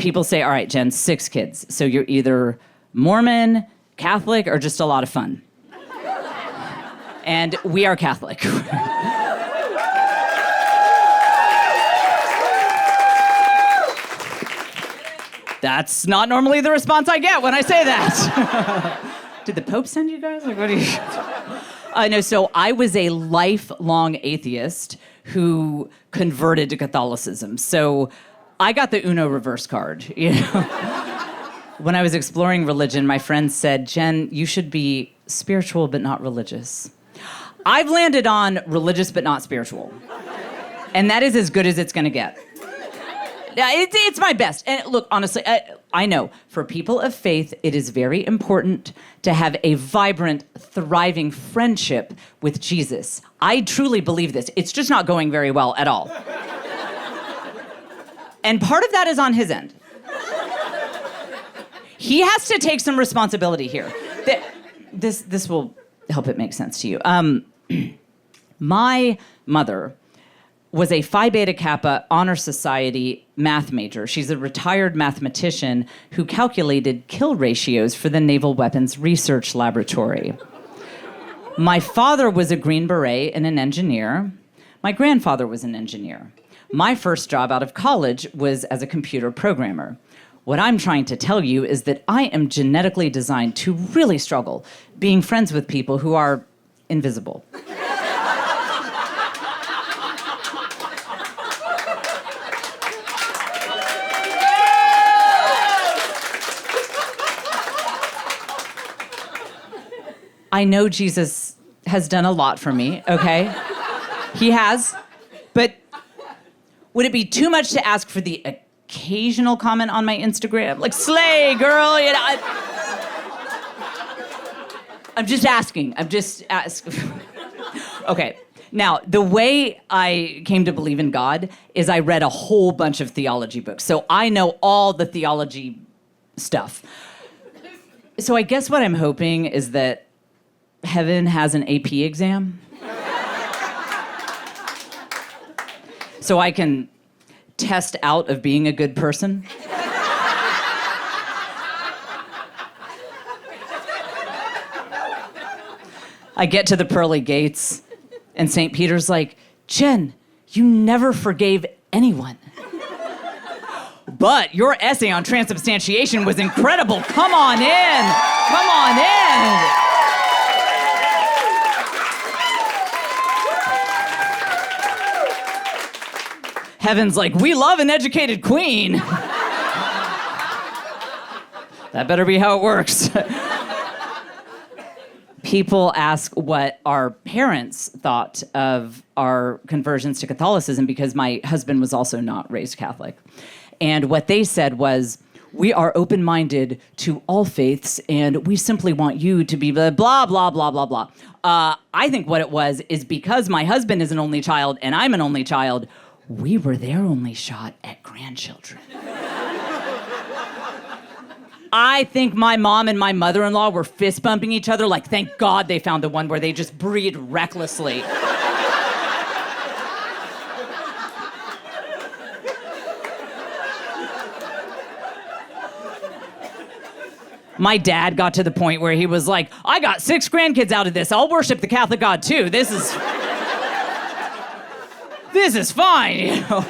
people say, all right, Jen, 6 kids. So you're either Mormon, Catholic, or just a lot of fun. And we are Catholic. That's not normally the response I get when I say that. Did the Pope send you guys? Like, what do you... No, so I was a lifelong atheist who converted to Catholicism. So I got the Uno reverse card, you know? When I was exploring religion, my friends said, Jen, you should be spiritual but not religious. I've landed on religious but not spiritual. And that is as good as it's going to get. It's my best. And look, honestly, I know for people of faith, it is very important to have a vibrant, thriving friendship with Jesus. I truly believe this. It's just not going very well at all. And part of that is on his end. He has to take some responsibility here. This will help it make sense to you. My mother was a Phi Beta Kappa Honor Society math major. She's a retired mathematician who calculated kill ratios for the Naval Weapons Research Laboratory. My father was a Green Beret and an engineer. My grandfather was an engineer. My first job out of college was as a computer programmer. What I'm trying to tell you is that I am genetically designed to really struggle being friends with people who are invisible. I know Jesus has done a lot for me, okay? He has. But would it be too much to ask for the occasional comment on my Instagram? Like, slay, girl, you know. I'm just asking. Okay. Now, the way I came to believe in God is I read a whole bunch of theology books. So I know all the theology stuff. So I guess what I'm hoping is that heaven has an AP exam. So I can test out of being a good person. I get to the pearly gates, and St. Peter's like, Jen, you never forgave anyone. But your essay on transubstantiation was incredible. Come on in. Come on in. Heaven's like, we love an educated queen. That better be how it works. People ask what our parents thought of our conversions to Catholicism because my husband was also not raised Catholic. And what they said was, we are open-minded to all faiths, and we simply want you to be blah, blah, blah, blah, blah, blah. I think what it was is because my husband is an only child and I'm an only child, we were their only shot at grandchildren. I think my mom and my mother-in-law were fist bumping each other like, thank God they found the one where they just breed recklessly. My dad got to the point where he was like, I got 6 grandkids out of this. I'll worship the Catholic God too. This is fine, you know.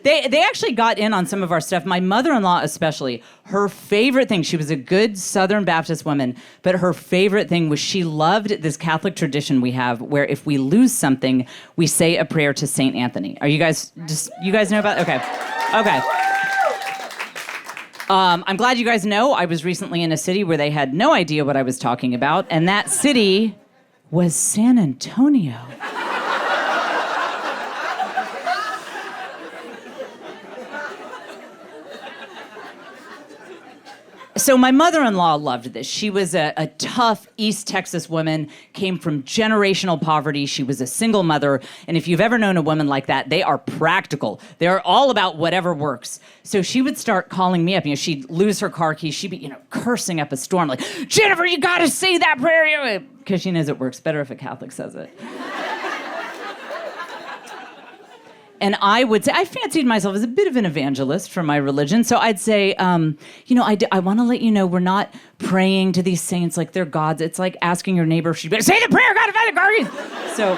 They actually got in on some of our stuff. My mother-in-law especially, her favorite thing, she was a good Southern Baptist woman, but her favorite thing was she loved this Catholic tradition we have where if we lose something, we say a prayer to Saint Anthony. You guys know about it? Okay. I'm glad you guys know I was recently in a city where they had no idea what I was talking about, and that city was San Antonio. So my mother-in-law loved this. She was a tough East Texas woman, came from generational poverty. She was a single mother. And if you've ever known a woman like that, they are practical. They're all about whatever works. So she would start calling me up. You know, she'd lose her car keys. She'd be, cursing up a storm like, Jennifer, you got to say that prayer. Because she knows it works better if a Catholic says it. And I would say, I fancied myself as a bit of an evangelist for my religion. So I'd say, I want to let you know we're not praying to these saints like they're gods. It's like asking your neighbor if she'd be like, say the prayer, God, if I So...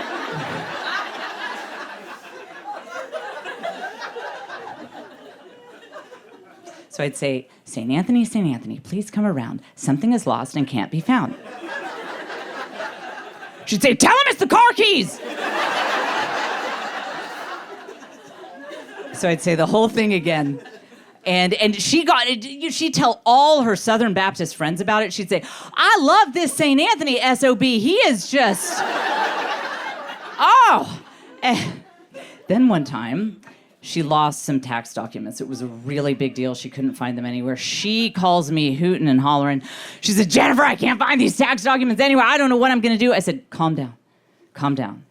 So I'd say, St. Anthony, please come around. Something is lost and can't be found. She'd say, tell him it's the car keys. So I'd say the whole thing again. And she'd tell all her Southern Baptist friends about it. She'd say, I love this St. Anthony SOB. He is just, oh. And then one time, she lost some tax documents. It was a really big deal. She couldn't find them anywhere. She calls me hooting and hollering. She said, Jennifer, I can't find these tax documents anywhere. I don't know what I'm going to do. I said, calm down.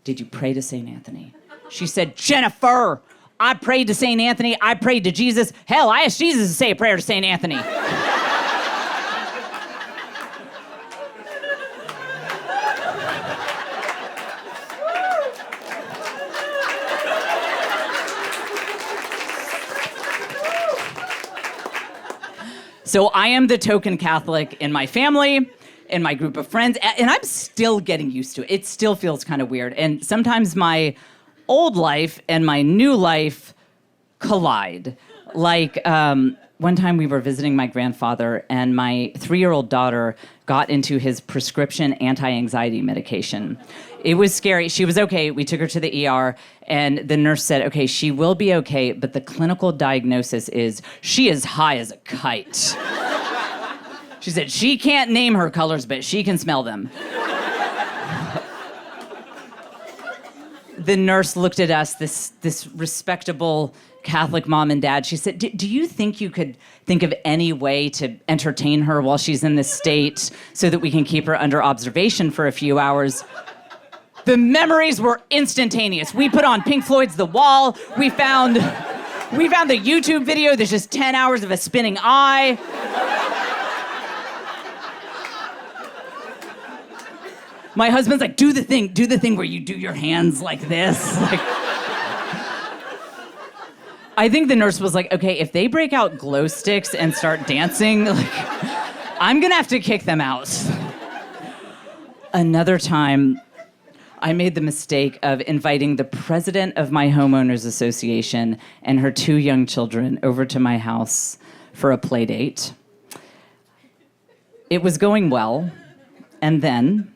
Did you pray to St. Anthony? She said, Jennifer, I prayed to St. Anthony. I prayed to Jesus. Hell, I asked Jesus to say a prayer to St. Anthony. So I am the token Catholic in my family, in my group of friends, and I'm still getting used to it. It still feels kind of weird. And sometimes my old life and my new life collide. Like one time we were visiting my grandfather, and my 3-year-old daughter got into his prescription anti-anxiety medication. It was scary. She was okay. We took her to the ER, and the nurse said, okay, she will be okay, but the clinical diagnosis is she is high as a kite. She said she can't name her colors, but she can smell them. The nurse looked at us, this respectable Catholic mom and dad. She said, do you think you could think of any way to entertain her while she's in this state so that we can keep her under observation for a few hours? The memories were instantaneous. We put on Pink Floyd's The Wall. We found the YouTube video. There's just 10 hours of a spinning eye. My husband's like, do the thing where you do your hands like this. Like, I think the nurse was like, okay, if they break out glow sticks and start dancing, like, I'm gonna have to kick them out. Another time, I made the mistake of inviting the president of my homeowners association and her 2 young children over to my house for a play date. It was going well, and then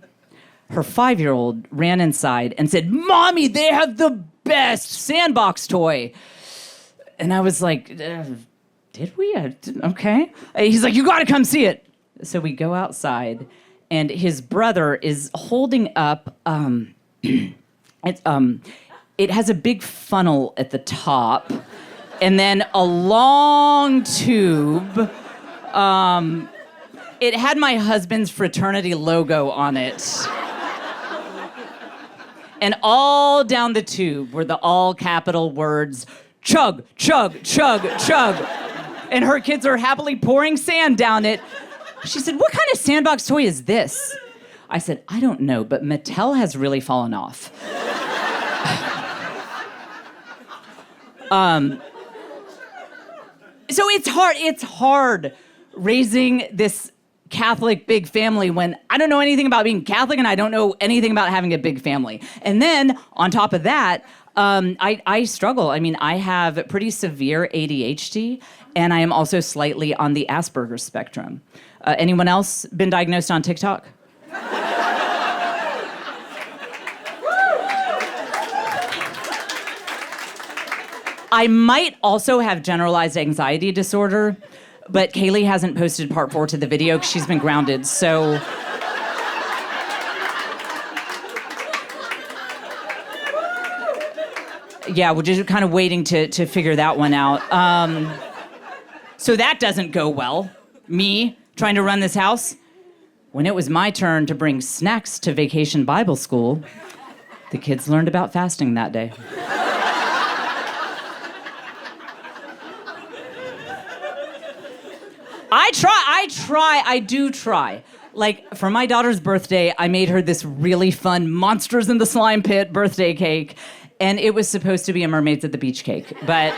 her 5-year-old ran inside and said, Mommy, they have the best sandbox toy. And I was like, did we? Okay. He's like, you gotta come see it. So we go outside, and his brother is holding up, it has a big funnel at the top, and then a long tube. It had my husband's fraternity logo on it. And all down the tube were the all capital words, chug, chug, chug, chug. And her kids are happily pouring sand down it. She said, what kind of sandbox toy is this? I said, I don't know, but Mattel has really fallen off. So it's hard raising this Catholic big family when I don't know anything about being Catholic and I don't know anything about having a big family. And then on top of that, I struggle. I mean, I have pretty severe ADHD, and I am also slightly on the Asperger's spectrum. Anyone else been diagnosed on TikTok? I might also have generalized anxiety disorder, but Kaylee hasn't posted part 4 to the video because she's been grounded, so... Yeah, we're just kind of waiting to figure that one out. So that doesn't go well. Me trying to run this house. When it was my turn to bring snacks to Vacation Bible School, the kids learned about fasting that day. I do try. Like, for my daughter's birthday, I made her this really fun Monsters in the Slime Pit birthday cake. And it was supposed to be a Mermaids at the Beach cake, but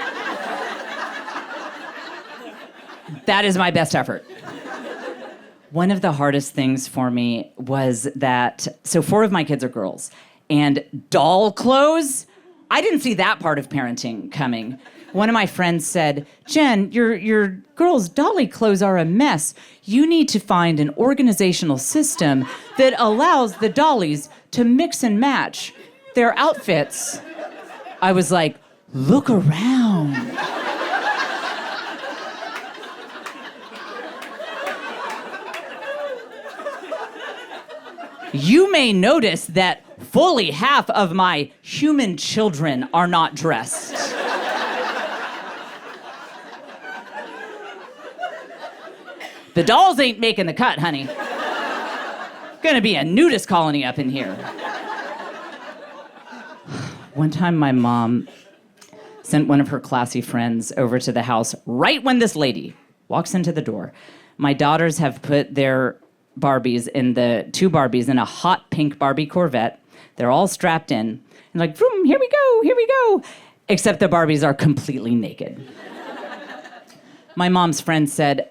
that is my best effort. One of the hardest things for me was that, so 4 of my kids are girls, and doll clothes, I didn't see that part of parenting coming. One of my friends said, Jen, your girls' dolly clothes are a mess. You need to find an organizational system that allows the dollies to mix and match their outfits. I was like, look around. You may notice that fully half of my human children are not dressed. The dolls ain't making the cut, honey. Gonna be a nudist colony up in here. One time my mom sent one of her classy friends over to the house right when this lady walks into the door. My daughters have put their Barbies in the 2 Barbies in a hot pink Barbie Corvette. They're all strapped in. And like, vroom, here we go, here we go. Except the Barbies are completely naked. My mom's friend said,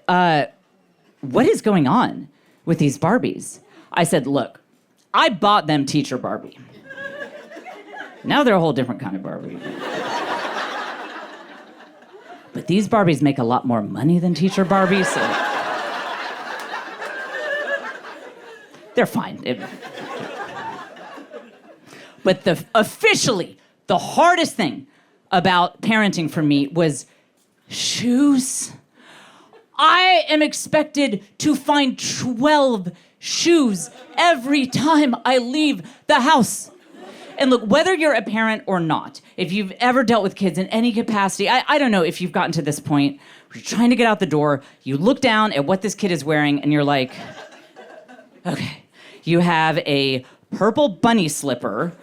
what is going on with these Barbies? I said, look, I bought them Teacher Barbie. Now they're a whole different kind of Barbie. But these Barbies make a lot more money than Teacher Barbie, so they're fine. But officially, the hardest thing about parenting for me was shoes. I am expected to find 12 shoes every time I leave the house. And look, whether you're a parent or not, if you've ever dealt with kids in any capacity, I don't know if you've gotten to this point where you're trying to get out the door, you look down at what this kid is wearing, and you're like, okay, you have a purple bunny slipper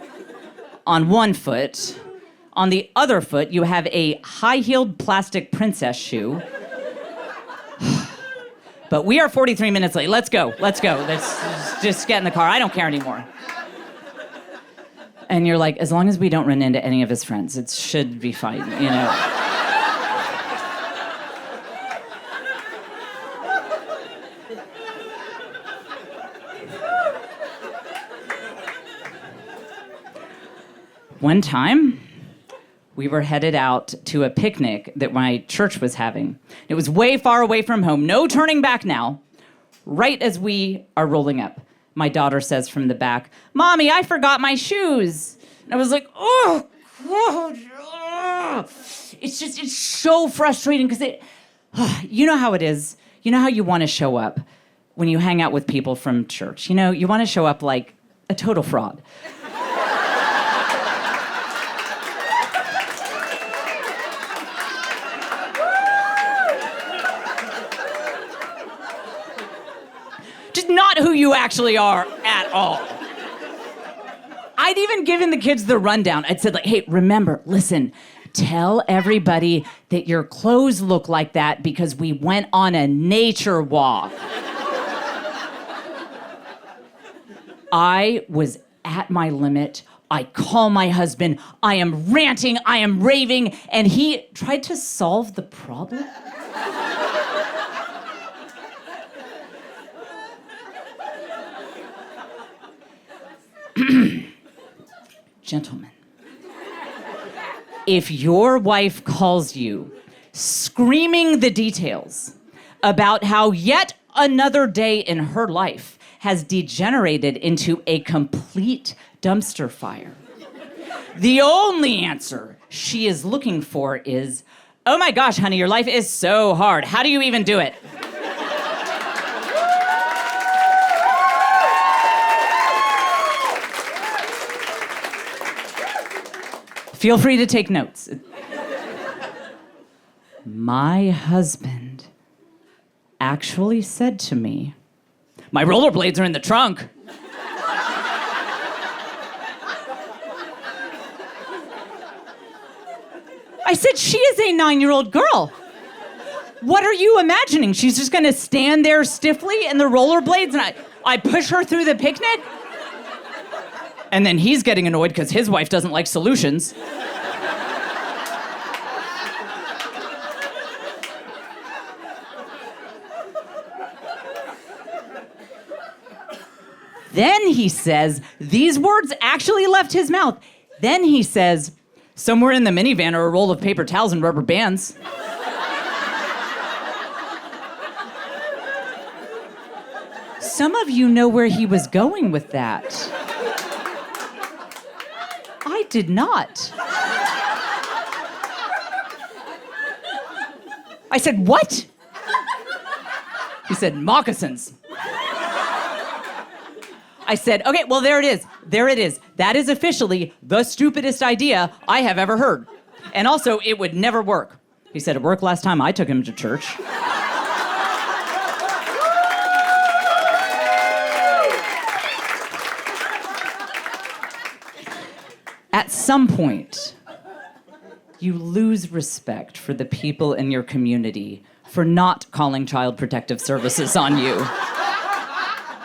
on one foot. On the other foot, you have a high-heeled plastic princess shoe. But we are 43 minutes late. Let's go. Let's just get in the car. I don't care anymore. And you're like, as long as we don't run into any of his friends, it should be fine, you know? One time, we were headed out to a picnic that my church was having. It was way far away from home. No turning back now. Right as we are rolling up, my daughter says from the back, Mommy, I forgot my shoes. And I was like, oh, God. It's so frustrating because you know how it is. You know how you want to show up when you hang out with people from church. You know, you want to show up like a total fraud. Just not who you actually are at all. I'd even given the kids the rundown. I'd said, like, hey, remember, listen, tell everybody that your clothes look like that because we went on a nature walk. I was at my limit. I call my husband. I am ranting. I am raving. And he tried to solve the problem. Gentlemen, if your wife calls you screaming the details about how yet another day in her life has degenerated into a complete dumpster fire, the only answer she is looking for is, oh my gosh, honey, your life is so hard. How do you even do it? Feel free to take notes. My husband actually said to me, my rollerblades are in the trunk. I said, she is a 9-year-old girl. What are you imagining? She's just gonna stand there stiffly in the rollerblades and I push her through the picnic? And then he's getting annoyed because his wife doesn't like solutions. Then he says, these words actually left his mouth. Then he says, somewhere in the minivan are a roll of paper towels and rubber bands. Some of you know where he was going with that. I did not. I said, what? He said, moccasins. I said, okay, well, there it is. There it is. That is officially the stupidest idea I have ever heard. And also, it would never work. He said, it worked last time I took him to church. At some point, you lose respect for the people in your community for not calling Child Protective Services on you.